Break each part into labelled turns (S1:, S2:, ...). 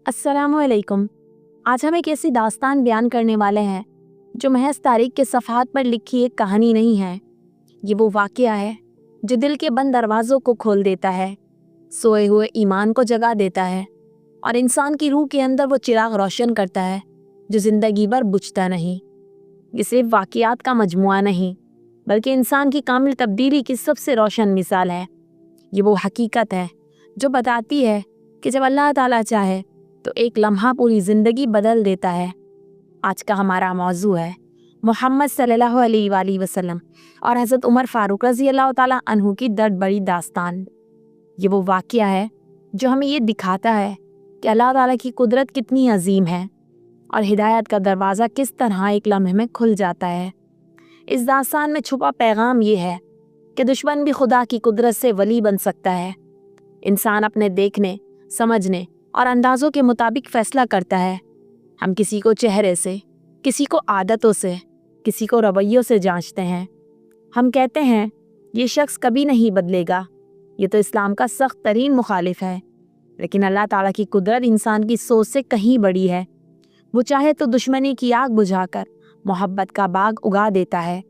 S1: अस्सलामु अलैकुम। आज हम एक ऐसी दास्तान बयान करने वाले हैं जो महज तारीख के सफ़हात पर लिखी एक कहानी नहीं है। ये वो वाक़या है जो दिल के बंद दरवाज़ों को खोल देता है, सोए हुए ईमान को जगा देता है और इंसान की रूह के अंदर वो चिराग रोशन करता है जो ज़िंदगी भर बुझता नहीं। ये सिर्फ वाक़यात का मजमुआ नहीं, बल्कि इंसान की कामिल तब्दीली की सबसे रोशन मिसाल है। ये वो हकीकत है जो बताती है कि जब अल्लाह ताला चाहे तो एक लम्हा पूरी ज़िंदगी बदल देता है। आज का हमारा मौजू है मोहम्मद सल्लल्लाहु अलैहि वसल्लम और हज़रत उमर फ़ारूक रज़ी अल्लाह ताला अन्हु की दर्द बड़ी दास्तान। ये वो वाक़या है जो हमें ये दिखाता है कि अल्लाह ताला की कुदरत कितनी अजीम है और हिदायत का दरवाज़ा किस तरह एक लम्हे में खुल जाता है। इस दास्तान में छुपा पैगाम ये है कि दुश्मन भी खुदा की कुदरत से वली बन सकता है। इंसान अपने देखने, समझने और अंदाज़ों के मुताबिक फ़ैसला करता है। हम किसी को चेहरे से, किसी को आदतों से, किसी को रवैयों से जांचते हैं। हम कहते हैं ये शख्स कभी नहीं बदलेगा, ये तो इस्लाम का सख्त तरीन मुखालिफ है। लेकिन अल्लाह ताला की कुदरत इंसान की सोच से कहीं बड़ी है। वो चाहे तो दुश्मनी की आग बुझाकर मोहब्बत का बाग उगा देता है।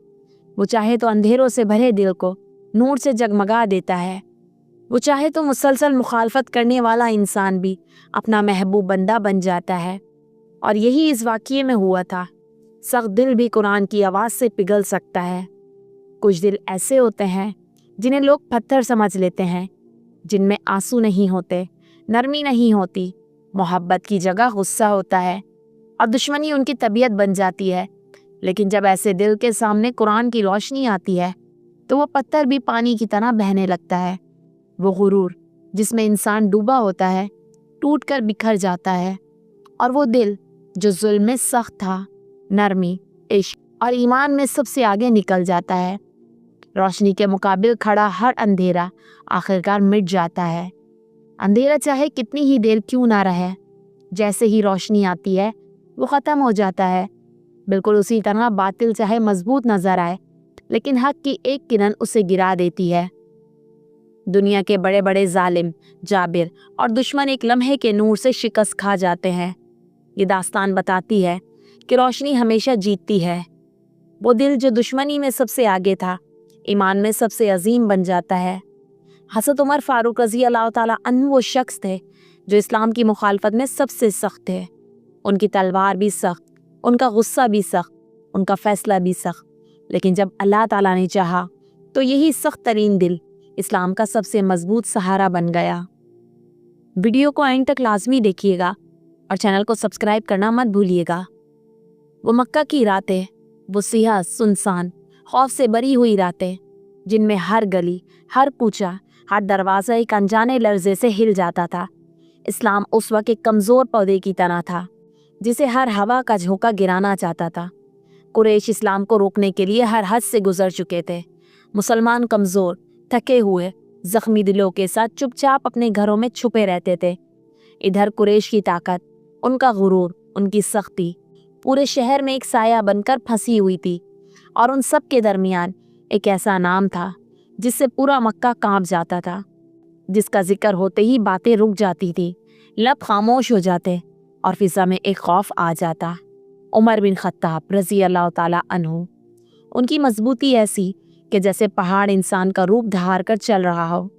S1: वो चाहे तो अंधेरों से भरे दिल को नूर से जगमगा देता है। वो चाहे तो मुसलसल मुखालफत करने वाला इंसान भी अपना महबूब बंदा बन जाता है। और यही इस वाक़ये में हुआ था। सख्त दिल भी कुरान की आवाज़ से पिघल सकता है। कुछ दिल ऐसे होते हैं जिन्हें लोग पत्थर समझ लेते हैं, जिनमें आंसू नहीं होते, नरमी नहीं होती, मोहब्बत की जगह गुस्सा होता है और दुश्मनी उनकी तबीयत बन जाती है। लेकिन जब ऐसे दिल के सामने कुरान की रोशनी आती है तो वो पत्थर भी पानी की तरह बहने लगता है। वो गुरूर जिसमें इंसान डूबा होता है टूट कर बिखर जाता है, और वो दिल जो जुल्म में सख्त था, नरमी, इश्क और ईमान में सबसे आगे निकल जाता है। रोशनी के मुकाबिल खड़ा हर अंधेरा आखिरकार मिट जाता है। अंधेरा चाहे कितनी ही देर क्यों ना रहे, जैसे ही रोशनी आती है वो ख़त्म हो जाता है। बिल्कुल उसी तरह बातिल चाहे मजबूत नज़र आए, लेकिन हक की एक किरण उसे गिरा देती है। दुनिया के बड़े बड़े जालिम, जाबिर और दुश्मन एक लम्हे के नूर से शिकस्त खा जाते हैं। ये दास्तान बताती है कि रोशनी हमेशा जीतती है। वो दिल जो दुश्मनी में सबसे आगे था, ईमान में सबसे अजीम बन जाता है। हज़रत उमर फ़ारूक रज़ी अल्लाह ताला अन्हु वो शख्स थे जो इस्लाम की मुखालफत में सबसे सख्त थे। उनकी तलवार भी सख्त, उनका गुस्सा भी सख्त, उनका फ़ैसला भी सख्त। लेकिन जब अल्लाह ताला ने चाहा तो यही सख्त तरीन दिल इस्लाम का सबसे मजबूत सहारा बन गया। वीडियो को एंड तक लाजमी देखिएगा और चैनल को सब्सक्राइब करना मत भूलिएगा। वो मक्का की रातें, वो सियाह सुनसान खौफ से भरी हुई रातें, जिनमें हर गली, हर कूचा, हर दरवाज़ा एक अनजाने लर्ज़े से हिल जाता था। इस्लाम उस वक्त एक कमज़ोर पौधे की तरह था जिसे हर हवा का झोंका गिराना चाहता था। कुरैश इस्लाम को रोकने के लिए हर हद से गुजर चुके थे। मुसलमान कमज़ोर, थके हुए, ज़ख्मी दिलों के साथ चुपचाप अपने घरों में छुपे रहते थे। इधर कुरैश की ताकत, उनका गुरूर, उनकी सख्ती पूरे शहर में एक साया बनकर फंसी हुई थी। और उन सब के दरमियान एक ऐसा नाम था जिससे पूरा मक्का कांप जाता था, जिसका जिक्र होते ही बातें रुक जाती थी, लब खामोश हो जाते और फिज़ा में एक खौफ आ जाता। उमर बिन खत्ताब रज़ी अल्लाह ताला अन्हु। उनकी मजबूती ऐसी कि जैसे पहाड़ इंसान का रूप धार कर चल रहा हो।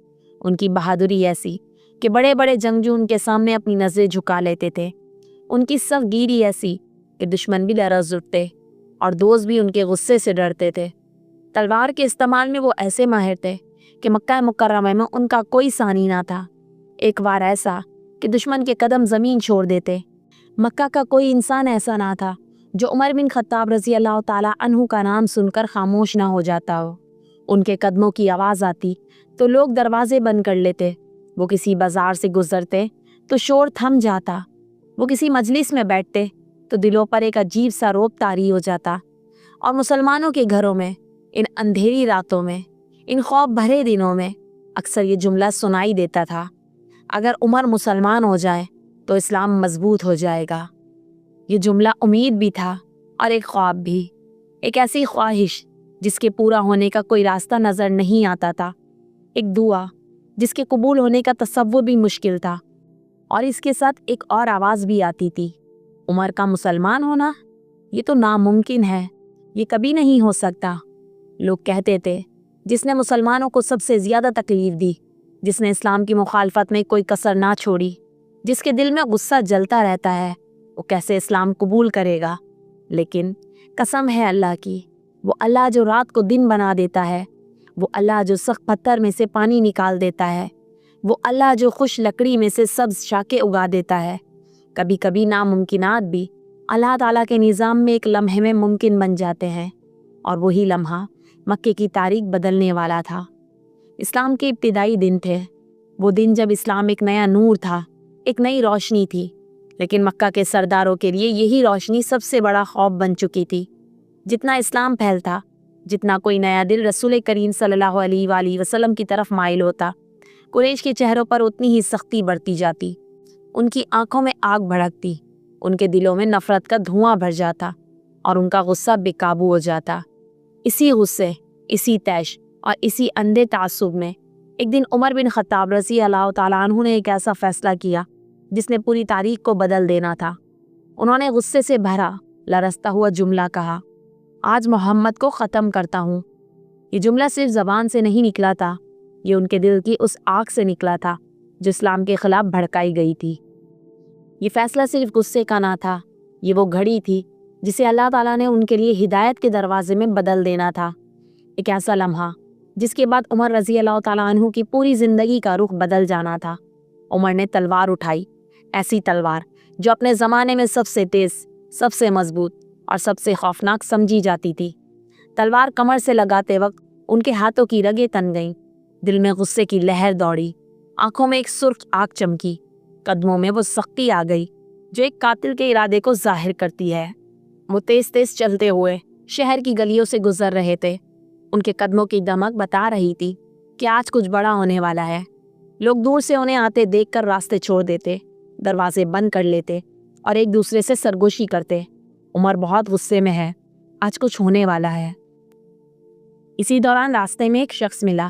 S1: उनकी बहादुरी ऐसी कि बड़े बड़े जंगजू उनके सामने अपनी नज़रें झुका लेते थे। उनकी सफ़गीरी ऐसी कि दुश्मन भी लरज़ उठते और दोस्त भी उनके गुस्से से डरते थे। तलवार के इस्तेमाल में वो ऐसे माहिर थे कि मक्का मुकर्रमा में उनका कोई सानी ना था। एक बार ऐसा कि दुश्मन के कदम ज़मीन छोड़ देते। मक्का का कोई इंसान ऐसा ना था जो उमर बिन खत्ताब रज़ी अल्लाह ताला अन्हु का नाम सुनकर खामोश ना हो जाता हो। उनके कदमों की आवाज़ आती तो लोग दरवाजे बंद कर लेते। वो किसी बाजार से गुजरते तो शोर थम जाता। वो किसी मजलिस में बैठते तो दिलों पर एक अजीब सा रौब तारी हो जाता। और मुसलमानों के घरों में, इन अंधेरी रातों में, इन खौफ भरे दिनों में अक्सर ये जुमला सुनाई देता था, अगर उमर मुसलमान हो जाए तो इस्लाम मजबूत हो जाएगा। ये जुमला उम्मीद भी था और एक ख्वाब भी, एक ऐसी ख्वाहिश जिसके पूरा होने का कोई रास्ता नज़र नहीं आता था, एक दुआ जिसके कबूल होने का तसव्वुर भी मुश्किल था। اور اس کے ساتھ ایک اور آواز بھی آتی تھی، عمر کا مسلمان ہونا یہ تو ناممکن ہے، یہ کبھی نہیں ہو سکتا۔ لوگ کہتے تھے جس نے مسلمانوں کو سب سے زیادہ تکلیف دی، جس نے اسلام کی مخالفت میں کوئی کسر نہ چھوڑی، جس کے دل میں غصہ جلتا رہتا ہے، وہ کیسے اسلام قبول کرے گا؟ لیکن قسم ہے اللہ کی، وہ اللہ جو رات کو دن بنا دیتا ہے، وہ اللہ جو سخت پتھر میں سے پانی نکال دیتا ہے، وہ اللہ جو خوش لکڑی میں سے سبز شاخیں اگا دیتا ہے۔ کبھی کبھی ناممکنات بھی اللہ تعالیٰ کے نظام میں ایک لمحے میں ممکن بن جاتے ہیں، اور وہی لمحہ مکے کی تاریخ بدلنے والا تھا۔ اسلام کے ابتدائی دن تھے، وہ دن جب اسلام ایک نیا نور تھا، ایک نئی روشنی تھی، لیکن مکہ کے سرداروں کے لیے یہی روشنی سب سے بڑا خوف بن چکی تھی۔ جتنا اسلام پھیلتا، جتنا کوئی نیا دل رسول کریم صلی اللہ علیہ وآلہ وسلم کی طرف مائل ہوتا، قریش کے چہروں پر اتنی ہی سختی بڑھتی جاتی، ان کی آنکھوں میں آگ بھڑکتی، ان کے دلوں میں نفرت کا دھواں بھر جاتا، اور ان کا غصہ بے قابو ہو جاتا۔ اسی غصے، اسی طیش اور اسی اندھے تعصب میں ایک دن عمر بن خطاب رضی اللہ تعالیٰ عنہ نے ایک ایسا فیصلہ کیا جس نے پوری تاریخ کو بدل دینا تھا۔ انہوں نے غصے سے بھرا، لرزتا ہوا جملہ کہا، آج محمد کو ختم کرتا ہوں۔ یہ جملہ صرف زبان سے نہیں نکلا تھا، یہ ان کے دل کی اس آگ سے نکلا تھا جو اسلام کے خلاف بھڑکائی گئی تھی۔ یہ فیصلہ صرف غصے کا نہ تھا، یہ وہ گھڑی تھی جسے اللہ تعالیٰ نے ان کے لیے ہدایت کے دروازے میں بدل دینا تھا۔ ایک ایسا لمحہ جس کے بعد عمر رضی اللہ تعالیٰ عنہ کی پوری زندگی کا رخ بدل جانا تھا۔ عمر نے تلوار اٹھائی، ایسی تلوار جو اپنے زمانے میں سب سے تیز، سب سے مضبوط اور سب سے خوفناک سمجھی جاتی تھی۔ تلوار کمر سے لگاتے وقت ان کے ہاتھوں کی رگیں تن گئیں، دل میں غصے کی لہر دوڑی، آنکھوں میں ایک سرخ آگ چمکی، قدموں میں وہ سختی آ گئی جو ایک قاتل کے ارادے کو ظاہر کرتی ہے۔ وہ تیز تیز چلتے ہوئے شہر کی گلیوں سے گزر رہے تھے، ان کے قدموں کی دمک بتا رہی تھی کہ آج کچھ بڑا ہونے والا ہے۔ لوگ دور سے انہیں آتے دیکھ کر راستے چھوڑ دیتے، دروازے بند کر لیتے اور ایک دوسرے سے سرگوشی کرتے، عمر بہت غصے میں ہے، آج کچھ ہونے والا ہے۔ اسی دوران راستے میں ایک شخص ملا،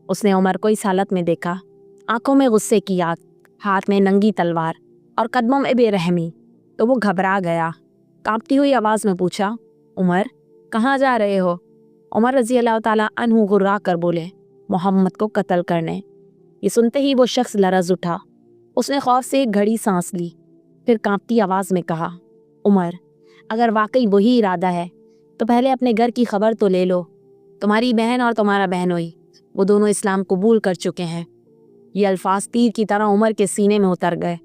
S1: اس نے عمر کو اس حالت میں دیکھا، آنکھوں میں غصے کی آگ، ہاتھ میں ننگی تلوار اور قدموں میں بے رحمی، تو وہ گھبرا گیا، کانپتی ہوئی آواز میں پوچھا، عمر کہاں جا رہے ہو؟ عمر رضی اللہ تعالیٰ عنہ غرا کر بولے، محمد کو قتل کرنے۔ یہ سنتے ہی وہ شخص لرز اٹھا، اس نے خوف سے ایک گھڑی سانس لی، پھر کانپتی آواز میں کہا، عمر اگر واقعی وہی ارادہ ہے تو پہلے اپنے گھر کی خبر تو لے لو، تمہاری بہن اور تمہارا بہنوئی وہ دونوں اسلام قبول کر چکے ہیں۔ یہ الفاظ تیر کی طرح عمر کے سینے میں اتر گئے،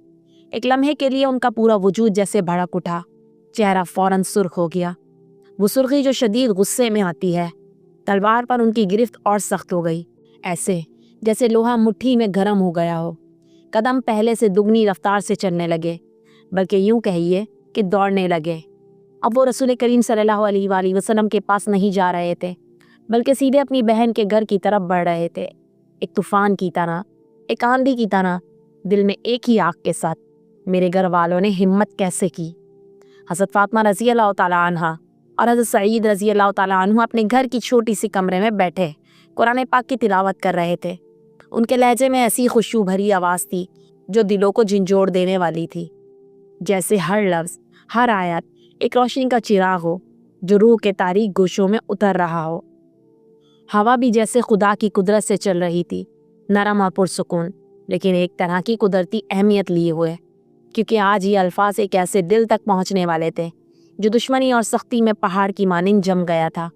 S1: ایک لمحے کے لیے ان کا پورا وجود جیسے بھڑک اٹھا، چہرہ فوراً سرخ ہو گیا، وہ سرخی جو شدید غصے میں آتی ہے۔ تلوار پر ان کی گرفت اور سخت ہو گئی، ایسے جیسے لوہا مٹھی میں گرم ہو گیا ہو۔ قدم پہلے سے دگنی رفتار سے چلنے لگے، بلکہ یوں کہیے کہ دوڑنے لگے۔ اب وہ رسول کریم صلی اللہ علیہ وآلہ وسلم کے پاس نہیں جا رہے تھے، بلکہ سیدھے اپنی بہن کے گھر کی طرف بڑھ رہے تھے، ایک طوفان کی طرح، ایک آندھی کی طرح، دل میں ایک ہی آگ کے ساتھ۔ میرے گھر والوں نے ہمت کیسے کی؟ حضرت فاطمہ رضی اللہ تعالیٰ عنہ اور حضرت سعید رضی اللہ تعالیٰ عنہ اپنے گھر کی چھوٹی سی کمرے میں بیٹھے قرآن پاک کی تلاوت کر رہے تھے۔ ان کے لہجے میں ایسی خوشبو بھری آواز تھی جو دلوں کو جھنجھوڑ دینے والی تھی، جیسے ہر لفظ، ہر آیت ایک روشنی کا چراغ ہو جو روح کے تاریک گوشوں میں اتر رہا ہو۔ ہوا بھی جیسے خدا کی قدرت سے چل رہی تھی، نرم اور پرسکون، لیکن ایک طرح کی قدرتی اہمیت لیے ہوئے، کیونکہ آج یہ الفاظ ایک ایسے دل تک پہنچنے والے تھے جو دشمنی اور سختی میں پہاڑ کی مانند جم گیا تھا۔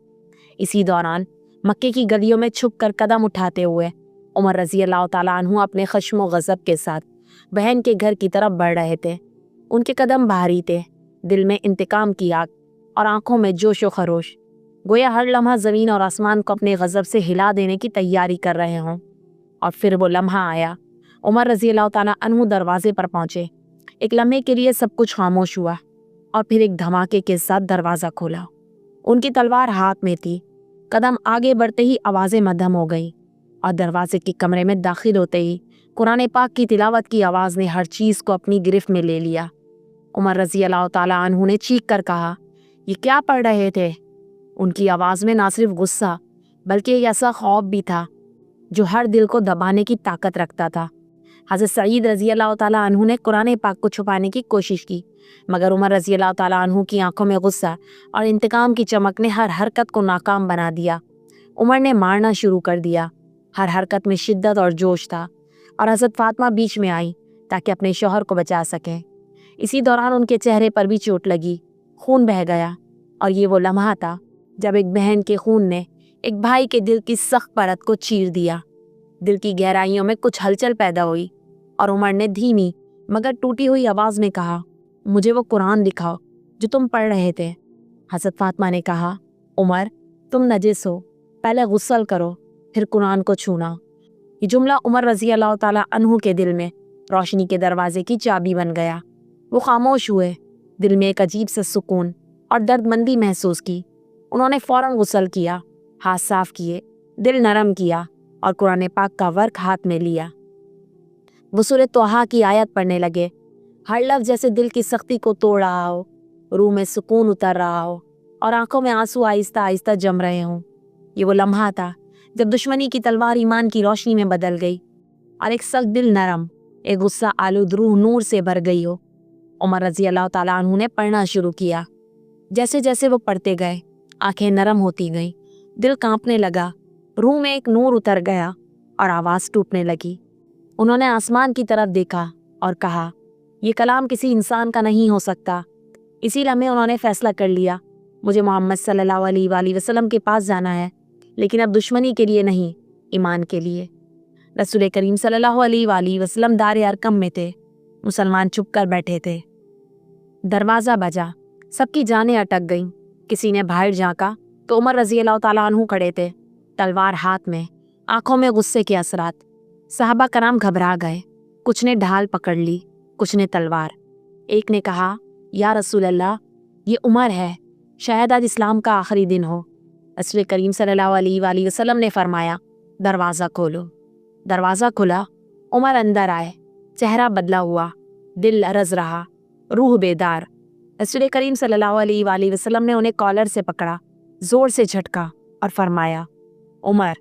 S1: اسی دوران مکے کی گلیوں میں چھپ کر قدم اٹھاتے ہوئے عمر رضی اللہ تعالیٰ عنہ اپنے خشم و غضب کے ساتھ بہن کے گھر کی طرف بڑھ رہے تھے۔ ان کے قدم بھاری تھے، دل میں انتقام کی آگ اور آنکھوں میں جوش و خروش، گویا ہر لمحہ زمین اور آسمان کو اپنے غضب سے ہلا دینے کی تیاری کر رہے ہوں۔ اور پھر وہ لمحہ آیا، عمر رضی اللہ تعالیٰ عنہ دروازے پر پہنچے، ایک لمحے کے لیے سب کچھ خاموش ہوا، اور پھر ایک دھماکے کے ساتھ دروازہ کھولا۔ ان کی تلوار ہاتھ میں تھی، قدم آگے بڑھتے ہی آوازیں مدھم ہو گئیں، اور دروازے کے کمرے میں داخل ہوتے ہی قرآن پاک کی تلاوت کی آواز نے ہر چیز کو اپنی گرفت میں لے لیا۔ عمر رضی اللہ تعالیٰ عنہ نے چیخ کر کہا، یہ کیا پڑھ رہے تھے؟ ان کی آواز میں نہ صرف غصہ بلکہ ایک ایسا خوف بھی تھا جو ہر دل کو دبانے کی طاقت رکھتا تھا۔ हज़रत सईद रज़ी अल्लाह ताला अन्हु ने कुरान पाक को छुपाने की कोशिश की, मगर उमर रज़ी अल्लाह ताला अन्हु की आंखों में गुस्सा और इंतकाम की चमक ने हर हरकत को नाकाम बना दिया। उमर ने मारना शुरू कर दिया। हर हरकत में शिद्दत और जोश था और हज़रत फातिमा बीच में आई ताकि अपने शौहर को बचा सकें। इसी दौरान उनके चेहरे पर भी चोट लगी, खून बह गया और ये वो लम्हा था जब एक बहन के खून ने एक भाई के दिल की सख्त परत को चीर दिया। दिल की गहराइयों में कुछ हलचल पैदा हुई और उमर ने धीमी मगर टूटी हुई आवाज़ में कहा, मुझे वो कुरान दिखाओ जो तुम पढ़ रहे थे। हज़रत फातिमा ने कहा, उमर तुम नजिस हो, पहले गुस्ल करो फिर कुरान को छूना। ये जुमला उमर रज़ी अल्लाह ताला अन्हु के दिल में रोशनी के दरवाजे की चाबी बन गया। वो खामोश हुए, दिल में एक अजीब सा सुकून और दर्दमंदी महसूस की। उन्होंने फ़ौरन गुस्ल किया, हाथ साफ किए, दिल नरम किया और कुरान पाक का वर्क हाथ में लिया। वो सूरह तोहा की आयत पढ़ने लगे। हर लफ्ज़ जैसे दिल की सख्ती को तोड़ रहा हो, रूह में सुकून उतर रहा हो और आंखों में आंसू आहिस्ता आहिस्ता जम रहे हों। ये वो लम्हा था जब दुश्मनी की तलवार ईमान की रोशनी में बदल गई और एक सख्त दिल नरम, एक गुस्सा आलूद रूह नूर से भर गई हो। उमर रज़ी अल्लाह ताला अन्हु ने पढ़ना शुरू किया। जैसे जैसे वो पढ़ते गए, आंखें नरम होती गईं, दिल कांपने लगा, रूह में एक नूर उतर गया और आवाज़ टूटने लगी। उन्होंने आसमान की तरफ देखा और कहा, ये कलाम किसी इंसान का नहीं हो सकता। इसी लम्हे उन्होंने फैसला कर लिया, मुझे मोहम्मद सल्लल्लाहु अलैहि वसल्लम के पास जाना है, लेकिन अब दुश्मनी के लिए नहीं, ईमान के लिए। रसूल करीम सल्लल्लाहु अलैहि वसल्लम दार अरकम में थे। मुसलमान चुप कर बैठे थे। दरवाज़ा बजा, सबकी जानें अटक गईं। किसी ने बाहर झांका तो उमर रज़ी अल्लाह ताला अन्हु खड़े थे, तलवार हाथ में, आंखों में गुस्से के असरात। सहाबा कराम घबरा गए, कुछ ने ढाल पकड़ ली, कुछ ने तलवार। एक ने कहा, या रसूल अल्लाह, ये उमर है, शायद आज इस्लाम का आखिरी दिन हो। रसूल करीम सल्लल्लाहु अलैहि वसल्लम ने फरमाया, दरवाज़ा खोलो। दरवाज़ा खुला, उमर अंदर आए। चेहरा बदला हुआ, दिल लरज़ रहा, रूह बेदार। रसूल करीम सल्लल्लाहु अलैहि वसल्लम ने उन्हें कॉलर से पकड़ा, ज़ोर से झटका और फरमाया, उमर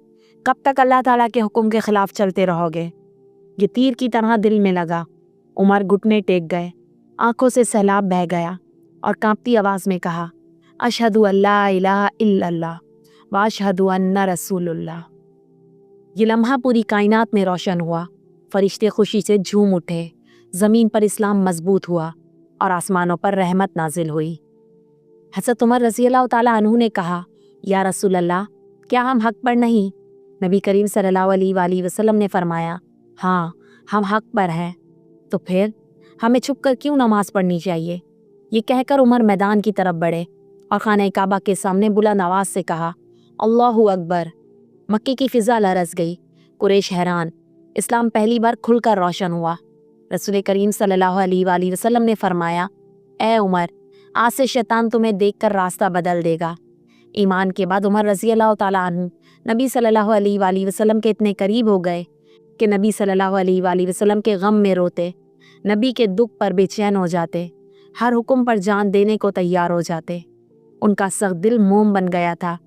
S1: कब तक अल्लाह ताला के हुक्म के ख़िलाफ़ चलते रहोगे? ये तीर की तरह दिल में लगा। उमर घुटने टेक गए, आंखों से सैलाब बह गया और कांपती आवाज़ में कहा, अशहदु अल्ला इलाहा इल्लल्लाह व अशहदु अन्ना रसूलुल्लाह। ये लम्हा पूरी कायनात में रोशन हुआ। फरिश्ते खुशी से झूम उठे, ज़मीन पर इस्लाम मजबूत हुआ और आसमानों पर रहमत नाजिल हुई। हज़रत उमर रज़ी अल्लाह ताला अन्हु ने कहा, या रसूल अल्लाह, क्या हम हक पर नहीं? नबी करीम सल्लल्लाहु अलैहि वसल्लम ने फरमाया, हाँ हम हक पर हैं। तो फिर हमें छुपकर क्यों नमाज पढ़नी चाहिए? ये कहकर उमर मैदान की तरफ बढ़े और खाने काबा के सामने बुलंद आवाज़ से कहा, अल्लाहु अकबर। मक्के की फ़िज़ा लरज़ गई, कुरैश हैरान। इस्लाम पहली बार खुलकर रोशन हुआ। रसूल करीम सल्लल्लाहु अलैहि वसल्लम ने फरमाया, ए उमर, आज से शैतान तुम्हें देखकर रास्ता बदल देगा। ईमान के बाद उमर रज़ी अल्लाह ताला अन्हु नबी सल्लल्लाहु अलैहि वसल्लम के इतने करीब हो गए कि नबी सल्लल्लाहु अलैहि वसल्लम के गम में रोते, नबी के दुख पर बेचैन हो जाते, हर हुक्म पर जान देने को तैयार हो जाते। उनका सख्त दिल मोम बन गया था,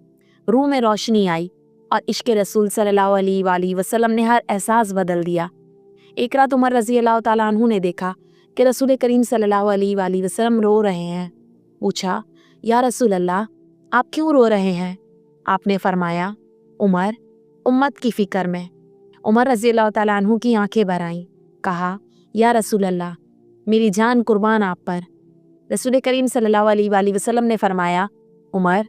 S1: रूह में रोशनी आई और इश्क़ रसूल सल्लल्लाहु अलैहि वसल्लम ने हर एहसास बदल दिया। एक रात उमर रज़ी अल्लाह ताला अन्हु ने देखा कि रसूल करीम सल्लल्लाहु अलैहि वसल्लम रो रहे हैं। पूछा, या रसूल अल्लाह, आप क्यों रो रहे हैं? आपने फरमाया, उमर उम्मत की फ़िक्र में। उमर रज़ी अल्लाह ताला अन्हु की आंखें भर आईं। कहा, या रसूल अल्लाह, मेरी जान कुर्बान आप पर। रसूल करीम सल्लल्लाहु अलैहि वसल्लम ने फरमाया, उमर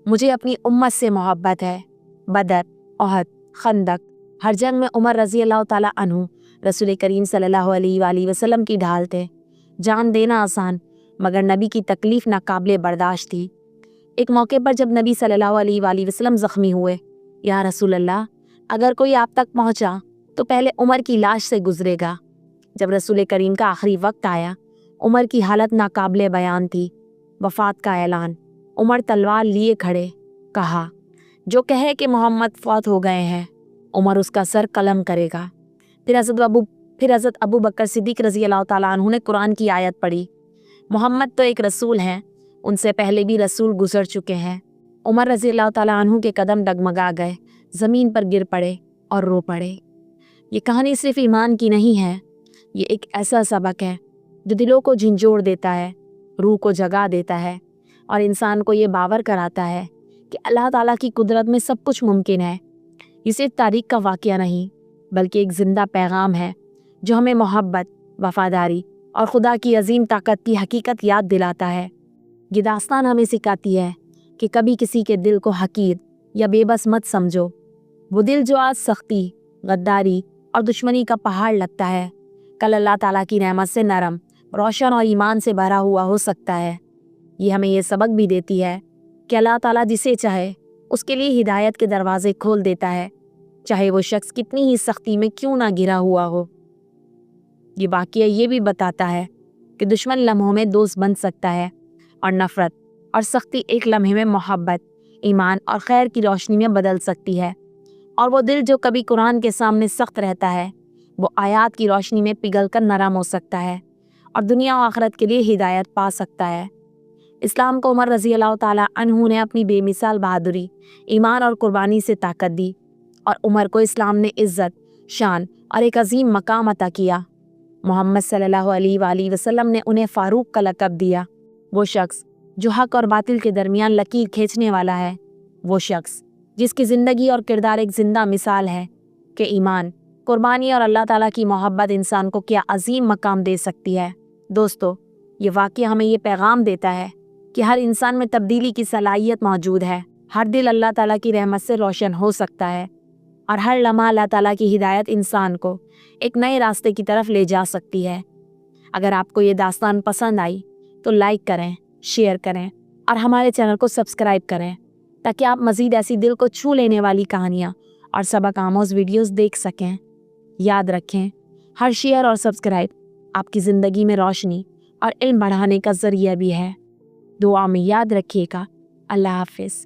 S1: मुझे अपनी उम्मत से मोहब्बत है। बदर, ओहद, खंदक, हर जंग में उमर रज़ी अल्लाह ताला अन्हु रसूल करीम सल्लल्लाहु अलैहि वसल्लम की ढाल थे। जान देना आसान, मगर नबी की तकलीफ़ नाकाबिले बर्दाश्त थी। एक मौके पर जब नबी सल्लल्लाहु अलैहि वसल्लम ज़ख्मी हुए, या रसूल अल्लाह, अगर कोई आप तक पहुँचा तो पहले उमर की लाश से गुजरेगा। जब रसूल करीम का आखिरी वक्त आया, उमर की हालत नाकाबिले बयान थी। वफ़ात का ऐलान। उमर तलवार लिए खड़े। कहा, जो कहे कि मोहम्मद फौत हो गए हैं, उमर उसका सर कलम करेगा। फिर हज़रत अबू बकर सिद्दीक़ रज़ी अल्लाह ताला अन्हु ने कुरान की आयत पढ़ी, मोहम्मद तो एक रसूल हैं, उनसे पहले भी रसूल गुजर चुके हैं। उमर रज़ी अल्लाह ताला अन्हु के कदम डगमगा गए, ज़मीन पर गिर पड़े और रो पड़े। یہ کہانی صرف ایمان کی نہیں ہے، یہ ایک ایسا سبق ہے جو دلوں کو جھنجھوڑ دیتا ہے، روح کو جگا دیتا ہے اور انسان کو یہ باور کراتا ہے کہ اللہ تعالیٰ کی قدرت میں سب کچھ ممکن ہے۔ یہ صرف تاریخ کا واقعہ نہیں بلکہ ایک زندہ پیغام ہے جو ہمیں محبت، وفاداری اور خدا کی عظیم طاقت کی حقیقت یاد دلاتا ہے۔ یہ داستان ہمیں سکھاتی ہے کہ کبھی کسی کے دل کو حقیر یا بے بس مت سمجھو۔ وہ دل جو آج سختی، غداری اور دشمنی کا پہاڑ لگتا ہے، کل اللہ تعالیٰ کی رحمت سے نرم، روشن اور ایمان سے بھرا ہوا ہو سکتا ہے۔ یہ ہمیں یہ سبق بھی دیتی ہے کہ اللہ تعالیٰ جسے چاہے اس کے لیے ہدایت کے دروازے کھول دیتا ہے، چاہے وہ شخص کتنی ہی سختی میں کیوں نہ گھرا ہوا ہو۔ یہ واقعہ یہ بھی بتاتا ہے کہ دشمن لمحوں میں دوست بن سکتا ہے اور نفرت اور سختی ایک لمحے میں محبت، ایمان اور خیر کی روشنی میں بدل سکتی ہے، اور وہ دل جو کبھی قرآن کے سامنے سخت رہتا ہے وہ آیات کی روشنی میں پگھل کر نرم ہو سکتا ہے اور دنیا و آخرت کے لیے ہدایت پا سکتا ہے۔ اسلام کو عمر رضی اللہ تعالیٰ عنہ نے اپنی بے مثال بہادری، ایمان اور قربانی سے طاقت دی، اور عمر کو اسلام نے عزت، شان اور ایک عظیم مقام عطا کیا۔ محمد صلی اللہ علیہ وآلہ وسلم نے انہیں فاروق کا لقب دیا، وہ شخص جو حق اور باطل کے درمیان لکیر کھینچنے والا ہے، وہ شخص جس کی زندگی اور کردار ایک زندہ مثال ہے کہ ایمان، قربانی اور اللہ تعالیٰ کی محبت انسان کو کیا عظیم مقام دے سکتی ہے۔ دوستو، یہ واقعہ ہمیں یہ پیغام دیتا ہے کہ ہر انسان میں تبدیلی کی صلاحیت موجود ہے، ہر دل اللہ تعالیٰ کی رحمت سے روشن ہو سکتا ہے، اور ہر لمحہ اللہ تعالیٰ کی ہدایت انسان کو ایک نئے راستے کی طرف لے جا سکتی ہے۔ اگر آپ کو یہ داستان پسند آئی تو لائک کریں، شیئر کریں اور ہمارے چینل کو سبسکرائب کریں تاکہ آپ مزید ایسی دل کو چھو لینے والی کہانیاں اور سبق آموز ویڈیوز دیکھ سکیں۔ یاد رکھیں، ہر شیئر اور سبسکرائب آپ کی زندگی میں روشنی اور علم بڑھانے کا ذریعہ بھی ہے۔ دعا میں یاد رکھیے گا۔ اللہ حافظ۔